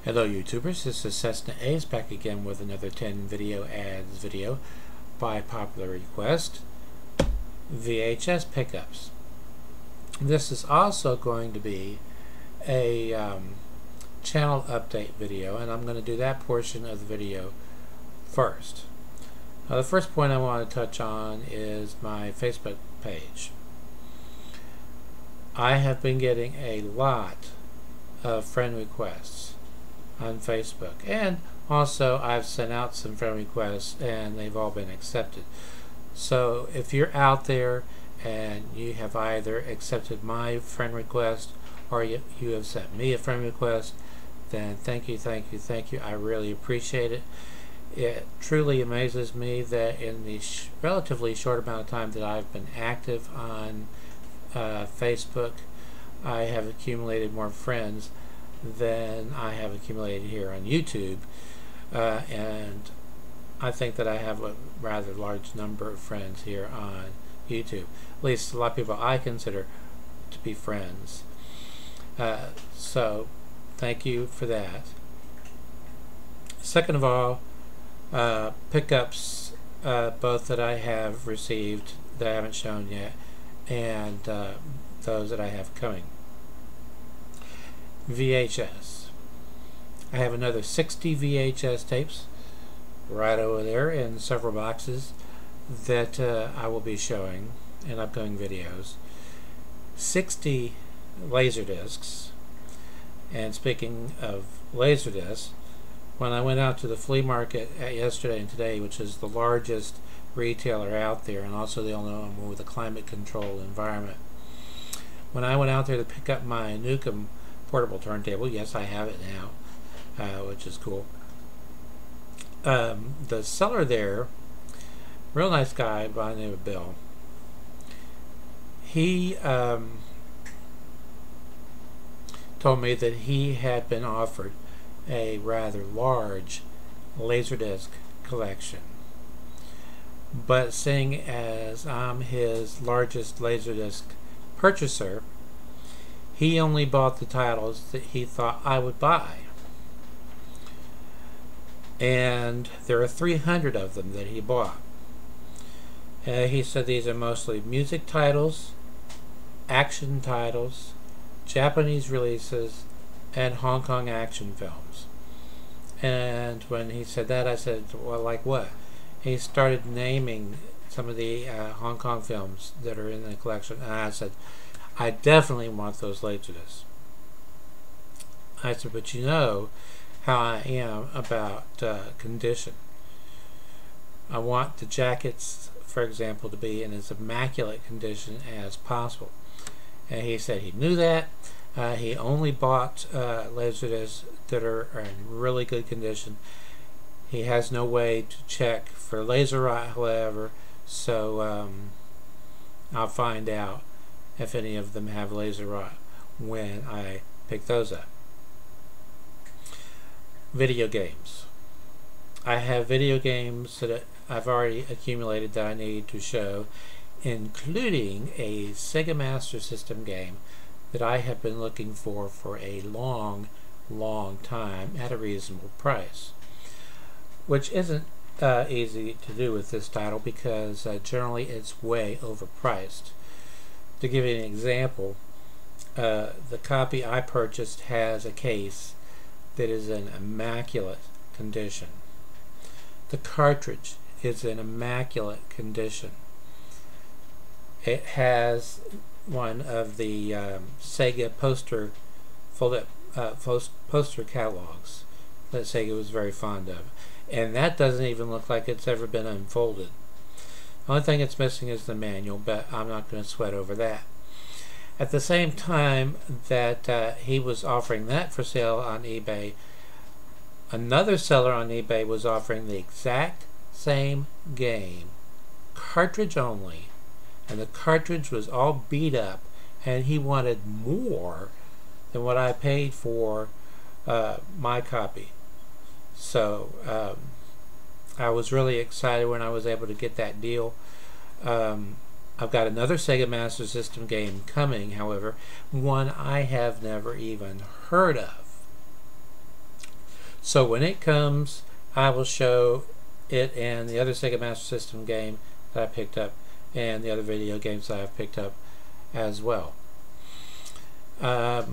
Hello YouTubers, this is Cessnaace back again with another 10 video ads video by popular request. VHS pickups. This is also going to be a channel update video, and I'm going to do that portion of the video first. Now, the first point I want to touch on is my Facebook page. I have been getting a lot of friend requests on Facebook, and also I've sent out some friend requests and they've all been accepted. So if you're out there and you have either accepted my friend request or you have sent me a friend request, then thank you. I really appreciate it. It truly amazes me that in the relatively short amount of time that I've been active on Facebook, I have accumulated more friends than I have accumulated here on YouTube, and I think that I have a rather large number of friends here on YouTube, at least a lot of people I consider to be friends. So thank you for that. Second of all, pickups, both that I have received that I haven't shown yet, and those that I have coming. VHS. I have another 60 VHS tapes right over there in several boxes that I will be showing in upcoming videos. 60 laser discs. And speaking of laser discs, when I went out to the flea market yesterday and today, which is the largest retailer out there and also the only one with a climate control environment, when I went out there to pick up my Newcomb portable turntable, yes, I have it now, which is cool. The seller there, real nice guy by the name of Bill, he told me that he had been offered a rather large Laserdisc collection, but seeing as I'm his largest Laserdisc purchaser, he only bought the titles that he thought I would buy. And there are 300 of them that he bought. He said these are mostly music titles, action titles, Japanese releases, and Hong Kong action films. And when he said that, I said, well, like what? He started naming some of the Hong Kong films that are in the collection, and I said, I definitely want those Laserdiscs. I said, but you know how I am about condition. I want the jackets, for example, to be in as immaculate condition as possible. And he said he knew that. He only bought Laserdiscs that are in really good condition. He has no way to check for laser rot, however, so I'll find out if any of them have laser rot when I pick those up. Video games. I have video games that I've already accumulated that I need to show, including a Sega Master System game that I have been looking for a long time at a reasonable price, which isn't easy to do with this title because generally it's way overpriced. To give you an example, the copy I purchased has a case that is in immaculate condition. The cartridge is in immaculate condition. It has one of the Sega poster poster catalogs that Sega was very fond of, and that doesn't even look like it's ever been unfolded. The only thing it's missing is the manual, but I'm not going to sweat over that. At the same time that he was offering that for sale on eBay, another seller on eBay was offering the exact same game, cartridge only, and the cartridge was all beat up, and he wanted more than what I paid for my copy. So I was really excited when I was able to get that deal. I've got another Sega Master System game coming, however, one I have never even heard of. So when it comes, I will show it and the other Sega Master System game that I picked up and the other video games that I've picked up as well. Let's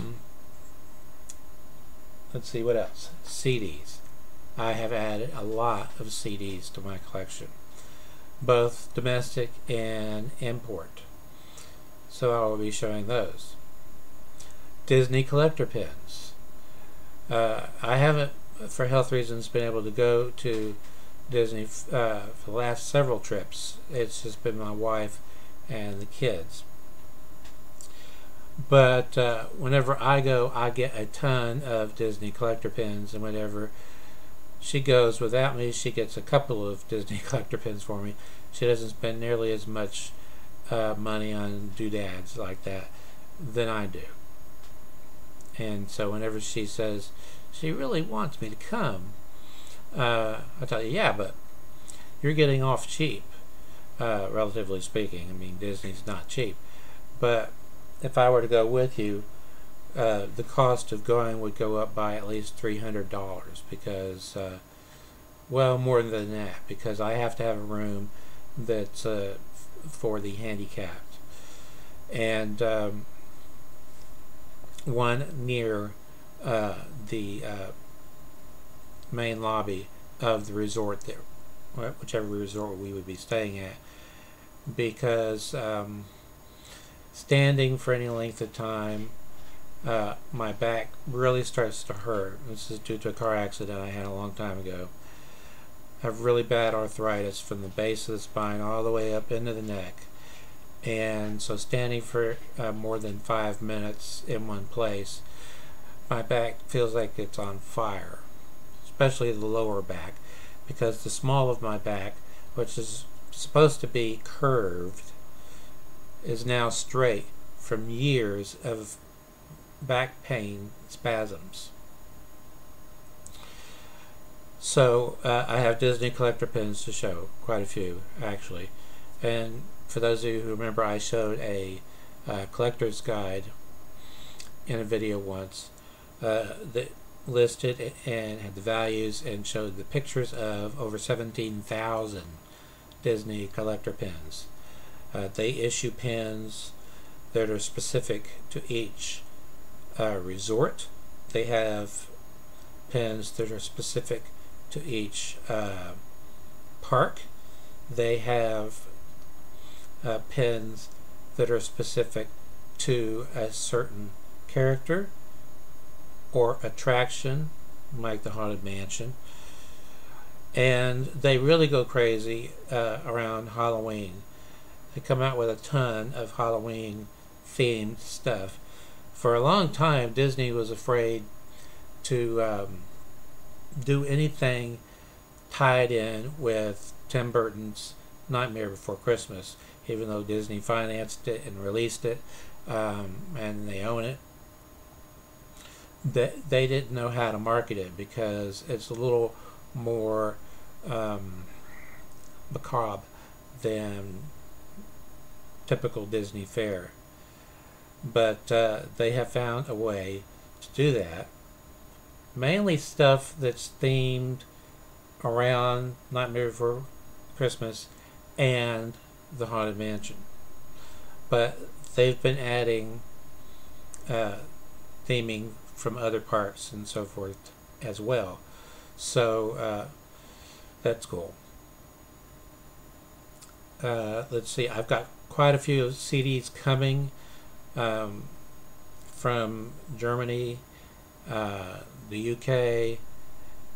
see what else. CDs. I have added a lot of CDs to my collection, both domestic and import. So I will be showing those. Disney collector pins. I haven't, for health reasons, been able to go to Disney for the last several trips. It's just been my wife and the kids. But whenever I go, I get a ton of Disney collector pins, and whenever she goes without me, she gets a couple of Disney collector pins for me. She doesn't spend nearly as much money on doodads like that than I do. And so whenever she says she really wants me to come, I tell you, yeah, but you're getting off cheap, relatively speaking. I mean, Disney's not cheap. But if I were to go with you, the cost of going would go up by at least $300 because, well, more than that, because I have to have a room that's for the handicapped, and one near the main lobby of the resort there, whichever resort we would be staying at, because standing for any length of time, my back really starts to hurt. This is due to a car accident I had a long time ago. I have really bad arthritis from the base of the spine all the way up into the neck, and so standing for more than 5 minutes in one place, my back feels like it's on fire, especially the lower back, because the small of my back, which is supposed to be curved, is now straight from years of back pain spasms. So I have Disney collector pins to show, quite a few actually. And for those of you who remember, I showed a collector's guide in a video once that listed and had the values and showed the pictures of over 17,000 Disney collector pins. They issue pins that are specific to each resort. They have pins that are specific to each park. They have pins that are specific to a certain character or attraction, like the Haunted Mansion. And they really go crazy around Halloween. They come out with a ton of Halloween themed stuff. For a long time, Disney was afraid to do anything tied in with Tim Burton's Nightmare Before Christmas, even though Disney financed it and released it, and they own it. They didn't know how to market it because it's a little more macabre than typical Disney fare. But they have found a way to do that. Mainly stuff that's themed around Nightmare Before Christmas and the Haunted Mansion. But they've been adding theming from other parks and so forth as well. So that's cool. Let's see, I've got quite a few CDs coming from Germany, the UK,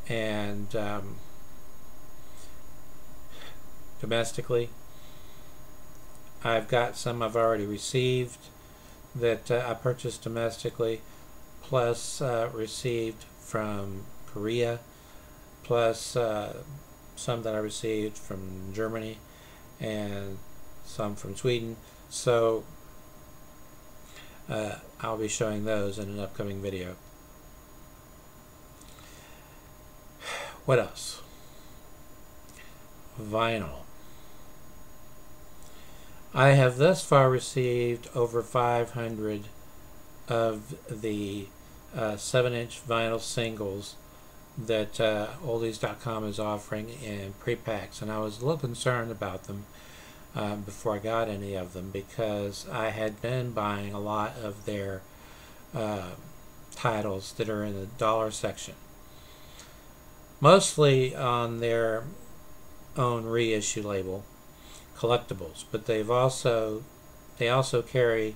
and domestically. I've got some I've already received that I purchased domestically, plus received from Korea, plus some that I received from Germany, and some from Sweden. So I'll be showing those in an upcoming video. What else? Vinyl. I have thus far received over 500 of the 7-inch vinyl singles that oldies.com is offering in pre-packs, and I was a little concerned about them before I got any of them, because I had been buying a lot of their titles that are in the dollar section, mostly on their own reissue label, Collectibles, but they also carry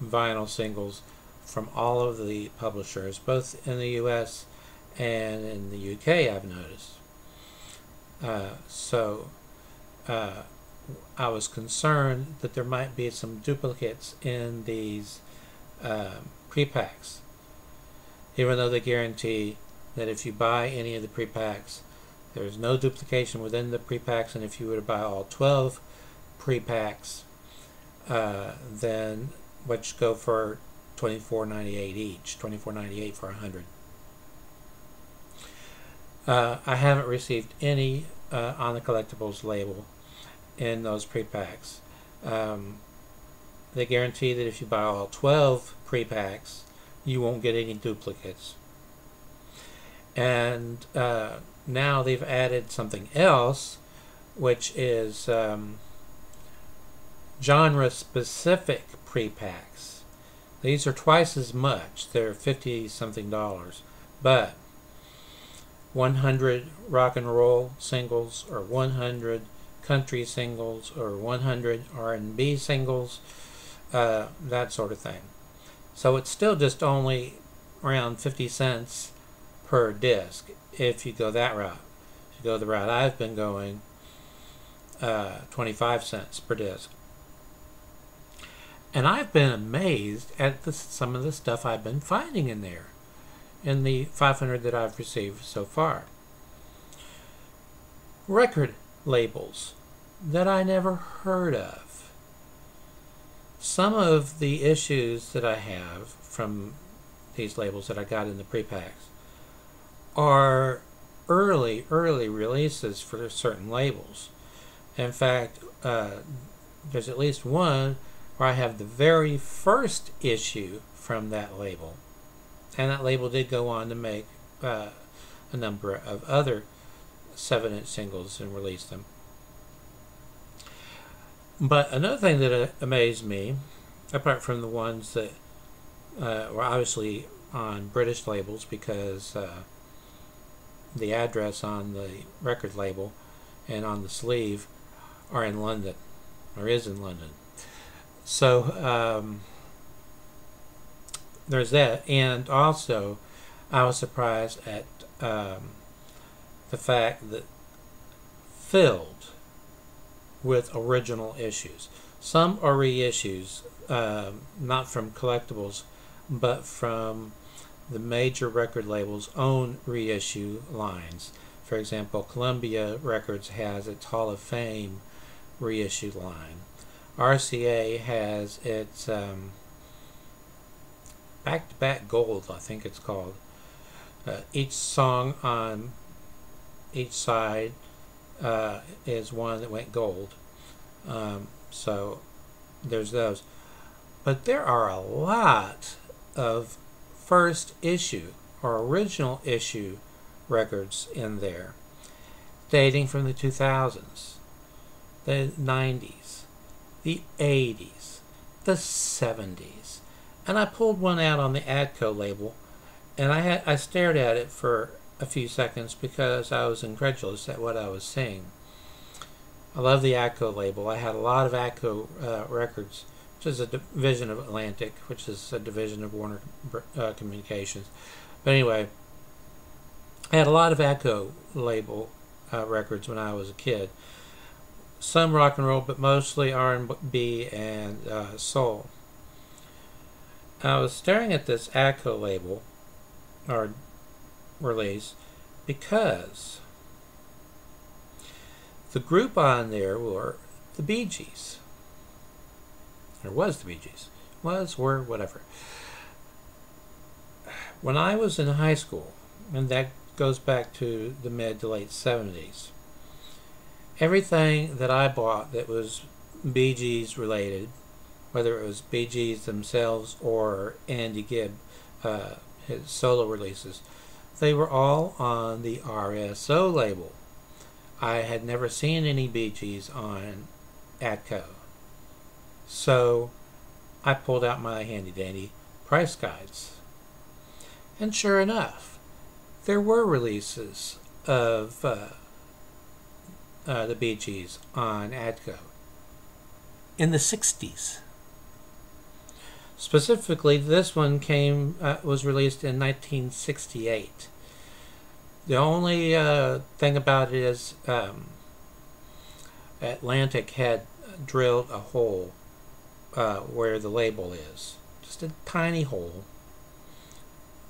vinyl singles from all of the publishers, both in the US and in the UK, I've noticed. So I was concerned that there might be some duplicates in these pre-packs, even though they guarantee that if you buy any of the pre-packs, there's no duplication within the pre-packs, and if you were to buy all 12 pre-packs, then which go for $24.98 each, $24.98 for 100. I haven't received any on the Collectibles label in those pre-packs. They guarantee that if you buy all 12 pre-packs, you won't get any duplicates. And now they've added something else, which is genre-specific pre-packs. These are twice as much. They're $50-something, but 100 rock and roll singles, or 100 country singles, or 100 R&B singles, that sort of thing. So it's still just only around 50 cents per disc if you go that route. If you go the route I've been going, 25 cents per disc. And I've been amazed at some of the stuff I've been finding in there, in the 500 that I've received so far. Record labels that I never heard of. Some of the issues that I have from these labels that I got in the pre-packs are early releases for certain labels. In fact, there's at least one where I have the very first issue from that label, and that label did go on to make a number of other 7-inch singles and release them. But another thing that amazed me, apart from the ones that were obviously on British labels, because the address on the record label and on the sleeve are in London, or is in London. So there's that. And also I was surprised at the fact that filled with original issues. Some are reissues, not from Collectibles, but from the major record labels' own reissue lines. For example, Columbia Records has its Hall of Fame reissue line. RCA has its back-to-back gold, I think it's called. Each song on each side is one that went gold. So there's those. But there are a lot of first issue or original issue records in there, dating from the 2000s, the 90s, the 80s, the 70s. And I pulled one out on the Atco label, and I stared at it for a few seconds because I was incredulous at what I was seeing. I love the Atco label. I had a lot of Atco records, which is a division of Atlantic, which is a division of Warner Communications. But anyway, I had a lot of Atco label records when I was a kid. Some rock and roll, but mostly R&B and soul. I was staring at this Atco label, or release, because the group on there were the Bee Gees. Or was the Bee Gees. Was, were, whatever. When I was in high school, and that goes back to the mid to late 70s, everything that I bought that was Bee Gees related, whether it was Bee Gees themselves or Andy Gibb his solo releases. They were all on the RSO label. I had never seen any Bee Gees on Atco. So I pulled out my handy-dandy price guides. And sure enough, there were releases of the Bee Gees on Atco in the 60s. Specifically, this one was released in 1968. The only thing about it is Atlantic had drilled a hole where the label is. Just a tiny hole.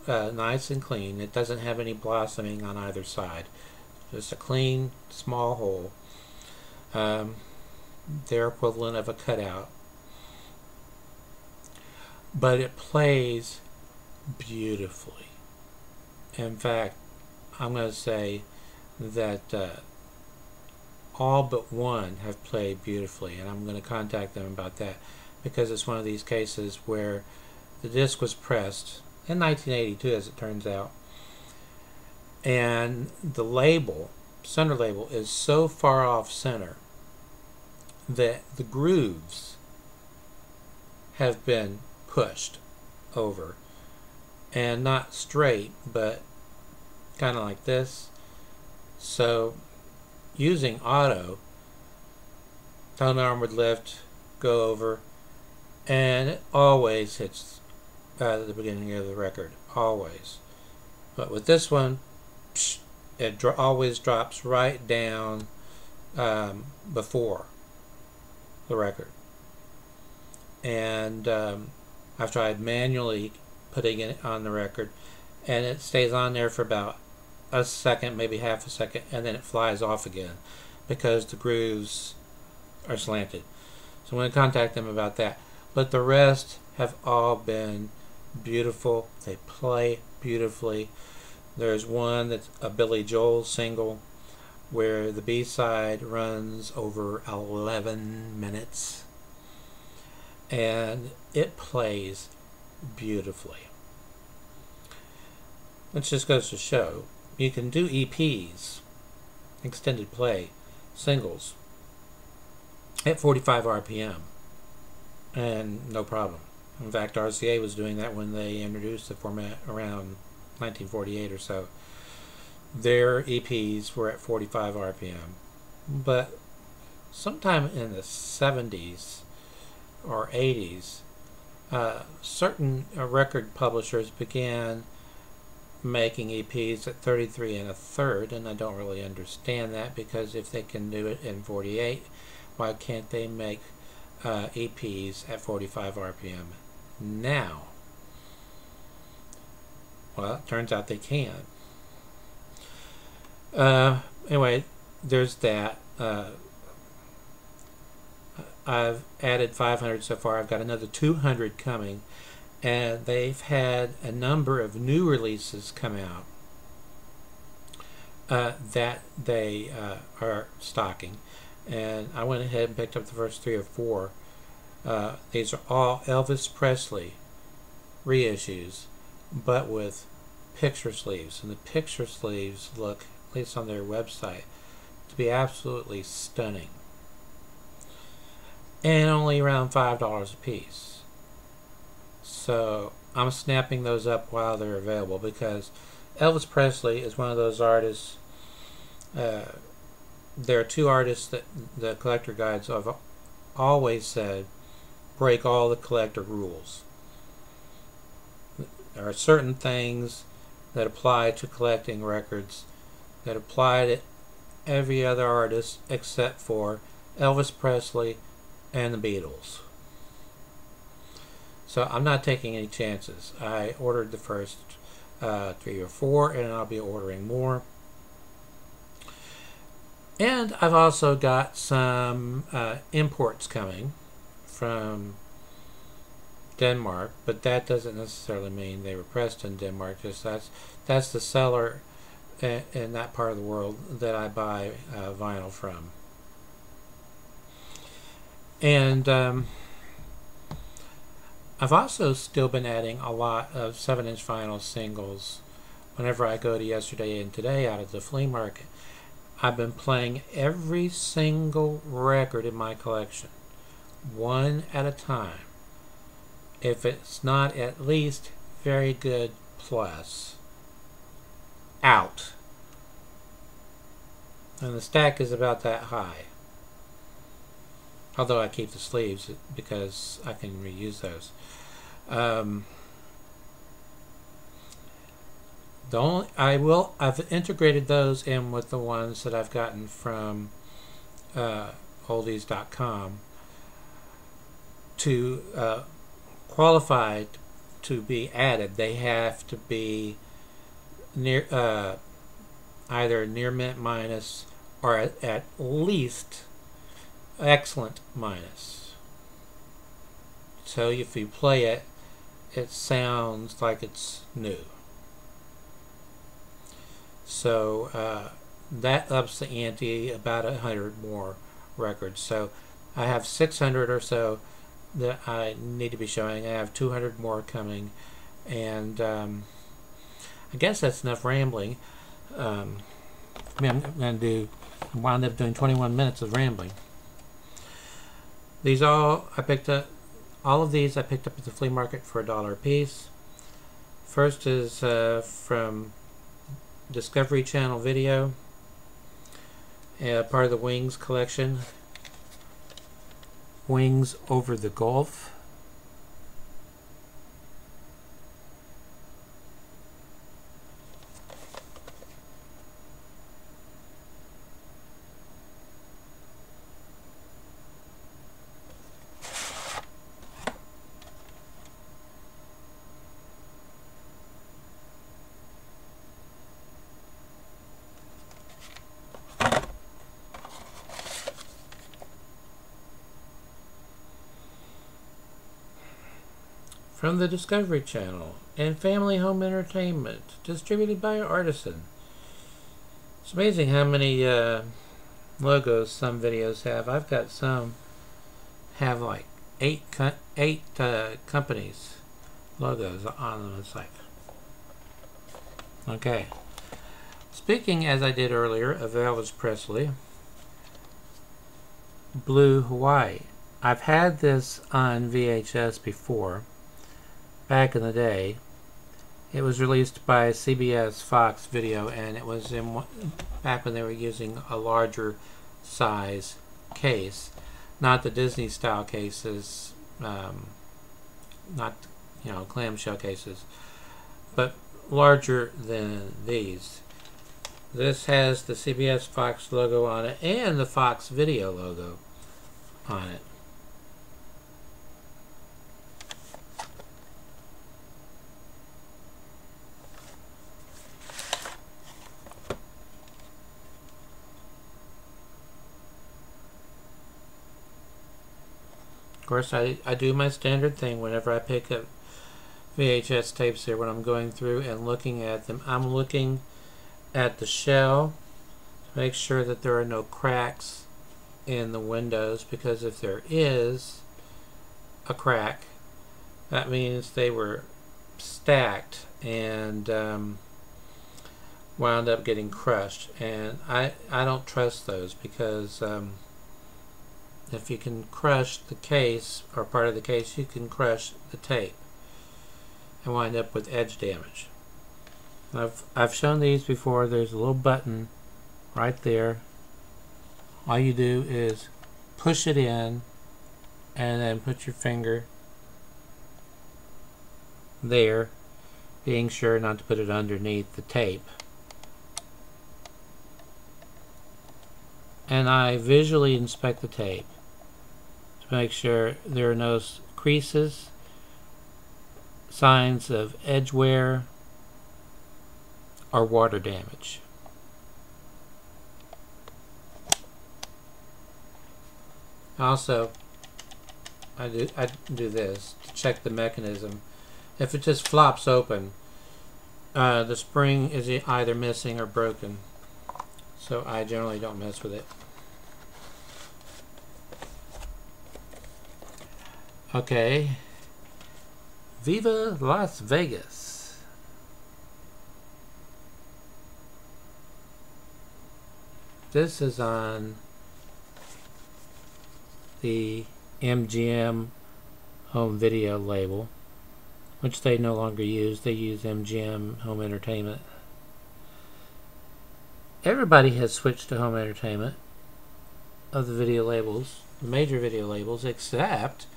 Nice and clean. It doesn't have any blossoming on either side. Just a clean, small hole. Their equivalent of a cutout. But it plays beautifully. In fact, I'm going to say that all but one have played beautifully, and I'm going to contact them about that, because it's one of these cases where the disc was pressed in 1982, as it turns out, and the label, center label, is so far off center that the grooves have been pushed over, and not straight, but kind of like this. So using auto, tone arm would lift, go over, and it always hits at the beginning of the record, always. But with this one, it always drops right down before the record. And I've tried manually putting it on the record, and it stays on there for about a second, maybe half a second, and then it flies off again because the grooves are slanted. So I'm going to contact them about that. But the rest have all been beautiful. They play beautifully. There's one that's a Billy Joel single where the B-side runs over 11 minutes. And it plays beautifully. It just goes to show you can do EPs, extended play, singles, at 45 RPM, and no problem. In fact, RCA was doing that when they introduced the format around 1948 or so. Their EPs were at 45 RPM. But sometime in the 70s or 80s, certain record publishers began making EPs at 33 1/3, and I don't really understand that, because if they can do it in 48, why can't they make EPs at 45 RPM now? Well, it turns out they can. Anyway, there's that. I've added 500 so far. I've got another 200 coming, and they've had a number of new releases come out that they are stocking, and I went ahead and picked up the first 3 or 4. These are all Elvis Presley reissues, but with picture sleeves, and the picture sleeves look, at least on their website, to be absolutely stunning, and only around $5 a piece. So I'm snapping those up while they're available, because Elvis Presley is one of those artists. There are 2 artists that the collector guides have always said break all the collector rules. There are certain things that apply to collecting records that apply to every other artist except for Elvis Presley and the Beatles. So I'm not taking any chances. I ordered the first 3 or 4, and I'll be ordering more. And I've also got some imports coming from Denmark, but that doesn't necessarily mean they were pressed in Denmark. Just that's the seller in that part of the world that I buy vinyl from. I've also still been adding a lot of 7-inch vinyl singles whenever I go to Yesterday and Today out at the flea market. I've been playing every single record in my collection, one at a time. If it's not at least very good plus, out. And the stack is about that high. Although I keep the sleeves because I can reuse those. I've integrated those in with the ones that I've gotten from oldies.com to qualify to be added. They have to be near either near mint minus or at least excellent minus. So if you play it, it sounds like it's new. So that ups the ante about 100 more records. So I have 600 or so that I need to be showing. I have 200 more coming, and I guess that's enough rambling. I'm going to wind up doing 21 minutes of rambling. These all of these I picked up at the flea market for $1 a piece. First is from Discovery Channel Video, part of the Wings collection, Wings Over the Gulf. From the Discovery Channel and Family Home Entertainment, distributed by Artisan. It's amazing how many logos some videos have. I've got some have like eight companies logos on them. It's like, okay. Speaking, as I did earlier, of Elvis Presley, Blue Hawaii. I've had this on VHS before. Back in the day, it was released by CBS Fox Video, and it was in back when they were using a larger size case, not the Disney style cases, not clamshell cases, but larger than these. This has the CBS Fox logo on it and the Fox Video logo on it. Of course, I do my standard thing whenever I pick up VHS tapes here. When I'm going through and looking at them, I'm looking at the shell to make sure that there are no cracks in the windows, because if there is a crack, that means they were stacked and wound up getting crushed. And I don't trust those, because if you can crush the case or part of the case, you can crush the tape and wind up with edge damage. I've shown these before. There's a little button right there. All you do is push it in and then put your finger there, being sure not to put it underneath the tape. And I visually inspect the tape to make sure there are no creases, signs of edge wear, or water damage. Also, I do this to check the mechanism. If it just flops open, the spring is either missing or broken. So I generally don't mess with it. Okay, Viva Las Vegas. This is on the MGM home video label, which they no longer use. They use MGM Home Entertainment. Everybody has switched to home entertainment of the video labels, the major video labels, except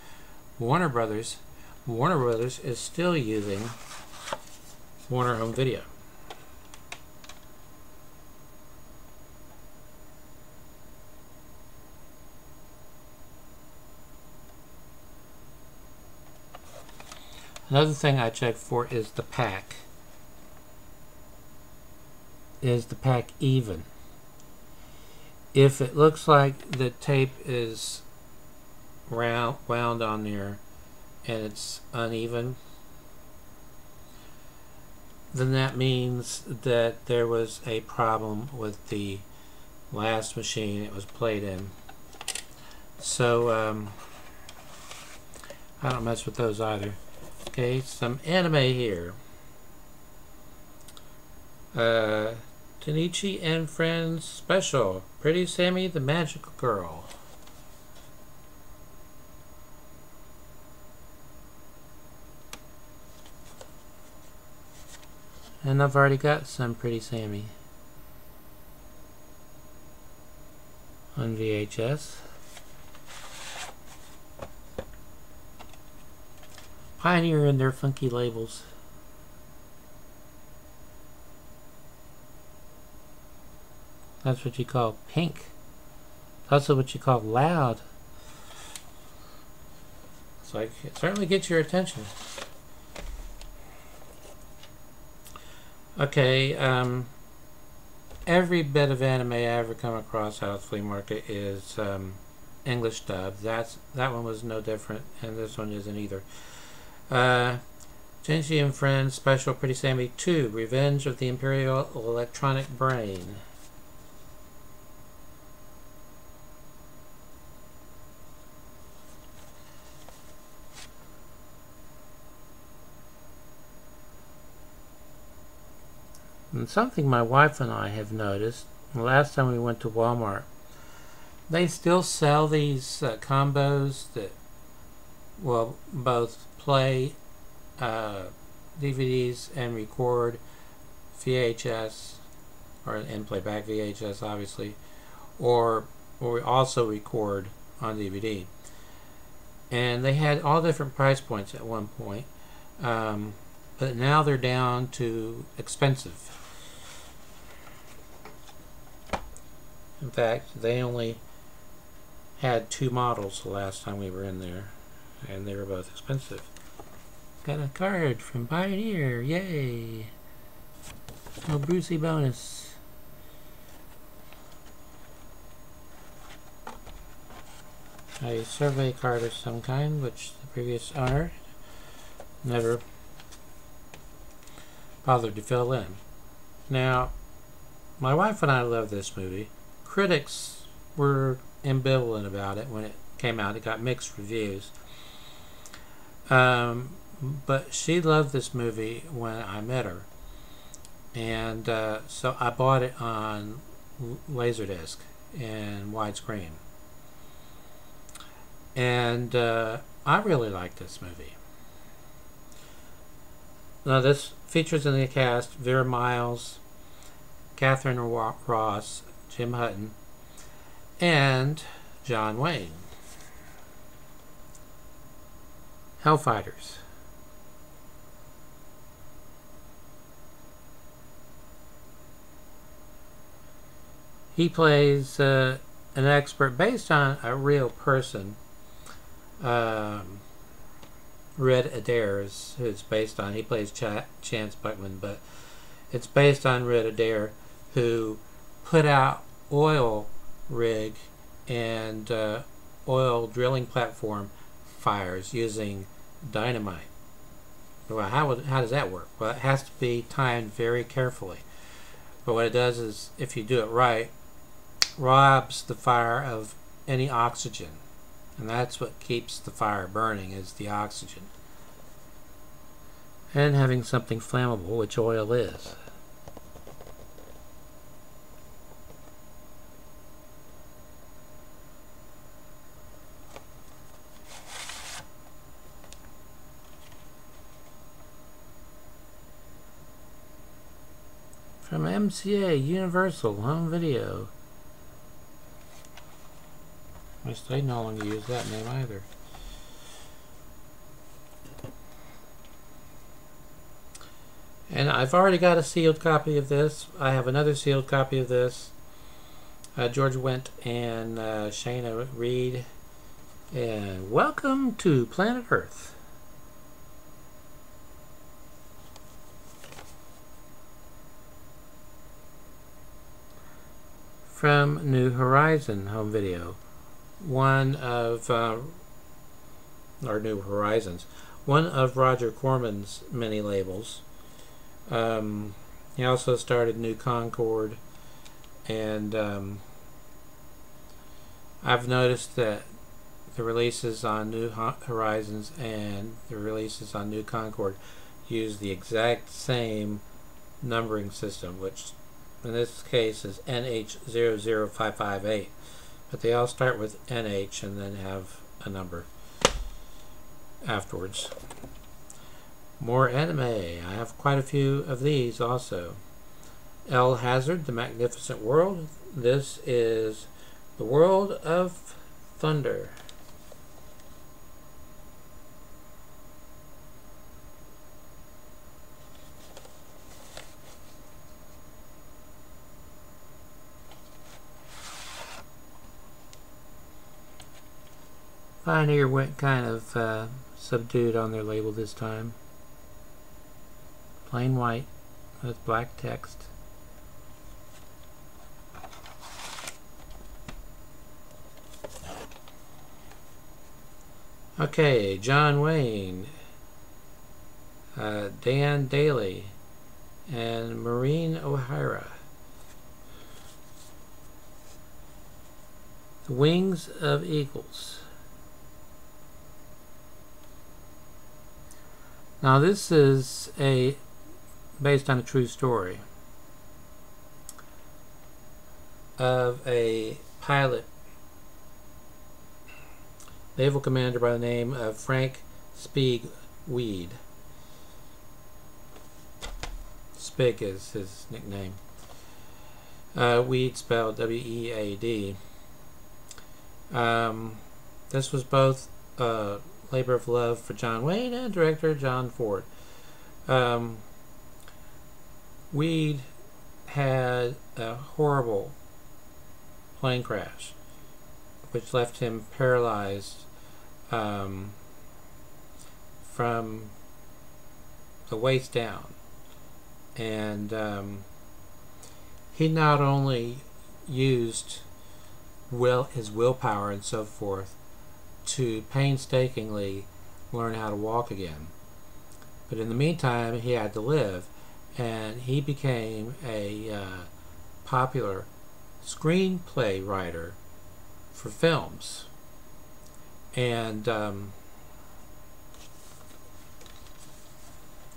Warner Brothers. Warner Brothers is still using Warner Home Video. Another thing I check for is the pack. Is the pack even? If it looks like the tape is wound on there and it's uneven, then that means that there was a problem with the last machine it was played in. So I don't mess with those either. Okay, some anime here. Tenichi and Friends Special. Pretty Sammy the Magical Girl. And I've already got some Pretty Sammy on VHS. Pioneer in their funky labels. That's what you call pink. It's also what you call loud. It's like, it certainly gets your attention. Okay, every bit of anime I ever come across out of the flea market is English dub. That one was no different, and this one isn't either. Tenichi and Friends Special Pretty Sammy 2, Revenge of the Imperial Electronic Brain. And something my wife and I have noticed, the last time we went to Walmart, they still sell these combos that will both play DVDs and record VHS, and play back VHS obviously, or we also record on DVD. And they had all different price points at one point, but now they're down to expensive. In fact, they only had 2 models the last time we were in there, and they were both expensive. Got a card from Pioneer, yay! No Brucey bonus. A survey card of some kind, which the previous owner never bothered to fill in. Now, my wife and I love this movie. Critics were ambivalent about it when it came out. It got mixed reviews. But she loved this movie when I met her. And so I bought it on Laserdisc and widescreen. And I really like this movie. Now this features in the cast Vera Miles, Catherine Ross, Jim Hutton, and John Wayne. Hellfighters. He plays an expert based on a real person. Red Adair is who it's based on. He plays Chance Buckman, but it's based on Red Adair, who put out oil rig and oil drilling platform fires using dynamite. Well, how does that work? Well, it has to be timed very carefully. But what it does is, if you do it right, robs the fire of any oxygen. And that's what keeps the fire burning, is the oxygen. and having something flammable, which oil is. From MCA Universal Home Video. I guess they no longer use that name either. And I've already got a sealed copy of this. I have another sealed copy of this. George Wendt and Shana Reed. And welcome to Planet Earth. From New Horizon Home Video. One of, or New Horizons, one of Roger Corman's many labels. He also started New Concord, and I've noticed that the releases on New Horizons and the releases on New Concord use the exact same numbering system, which in this case is NH00558, but they all start with NH and then have a number afterwards. More anime. I have quite a few of these also. El Hazard, The Magnificent World. This is The World of Thunder. Pioneer went kind of subdued on their label this time. Plain white with black text. Okay, John Wayne, Dan Daly, and Maureen O'Hara. The Wings of Eagles. Now this is based on a true story of a pilot, naval commander by the name of Frank Spig Weed. Spig is his nickname. Weed spelled W-E-A-D. This was both labor of love for John Wayne and director John Ford. Weed had a horrible plane crash which left him paralyzed from the waist down, and he not only used his willpower and so forth to painstakingly learn how to walk again, but in the meantime he had to live, and he became a popular screenplay writer for films. And I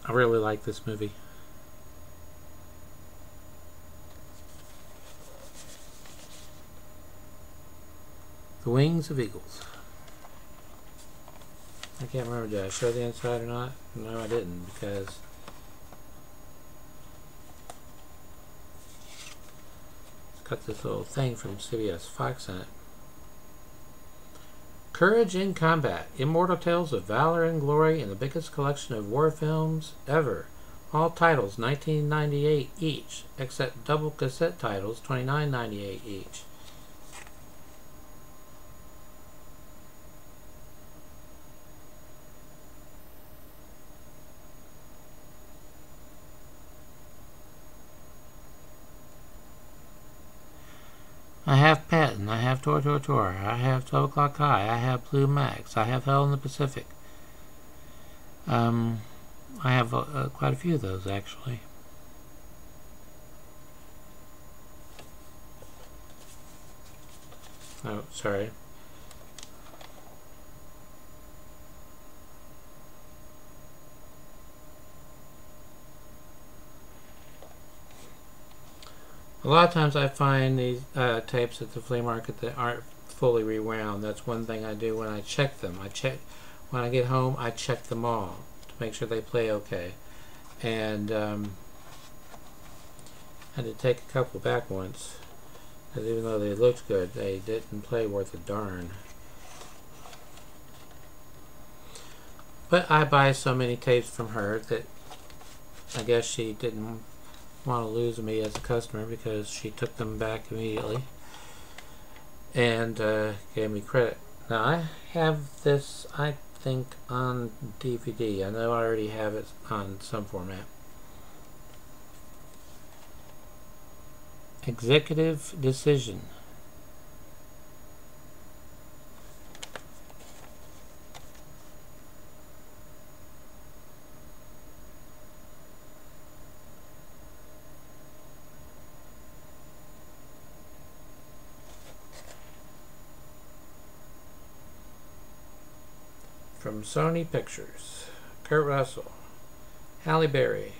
really like this movie. The Wings of Eagles. I can't remember, did I show the inside or not? No, I didn't, because it's got this little thing from CBS Fox in it. Courage in Combat. Immortal tales of valor and glory in the biggest collection of war films ever. All titles $19.98 each, except double cassette titles $29.98 each. I have Patton, I have Tor Tor Tor, I have 12 O'Clock High, I have Blue Max, I have Hell in the Pacific. I have quite a few of those, actually. Oh, sorry. A lot of times I find these tapes at the flea market that aren't fully rewound. That's one thing I do when I check them. When I get home, I check them all to make sure they play okay. And I had to take a couple back once, because even though they looked good, they didn't play worth a darn. But I buy so many tapes from her that I guess she didn't want to lose me as a customer, because she took them back immediately and gave me credit. Now I have this, I think, on DVD. I know I already have it on some format. Executive Decision. From Sony Pictures. Kurt Russell, Halle Berry,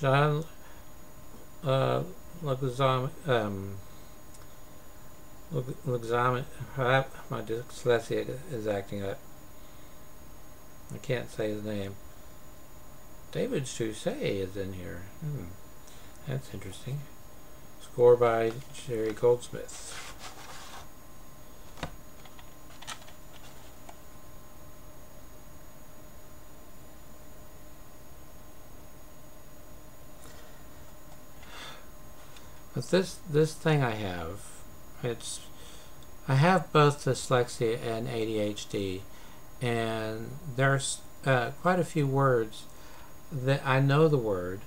John Leguizamo, my dyslexia is acting up. I can't say his name. David Chaussee is in here. That's interesting. Score by Jerry Goldsmith. But this thing I have, I have both dyslexia and ADHD, and there's quite a few words that I know the word.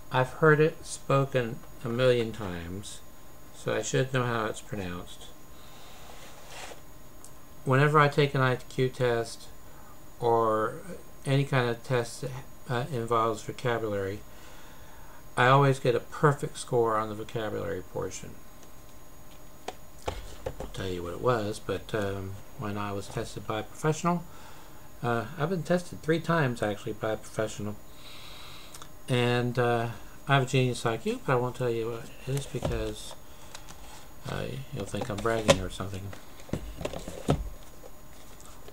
I've heard it spoken a million times, so I should know how it's pronounced. Whenever I take an IQ test or any kind of test that involves vocabulary, I always get a perfect score on the vocabulary portion. I'll tell you what it was, but when I was tested by a professional, I've been tested 3 times actually by a professional, and I have a genius IQ, but I won't tell you what it is, because you'll think I'm bragging or something.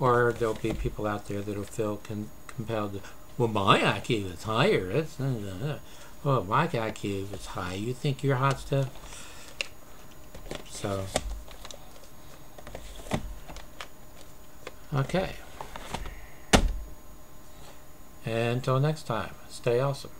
Or there'll be people out there that'll feel compelled to, well, my IQ is higher. That's oh, my IQ is high. You think you're hot stuff? So, okay. And until next time, stay awesome.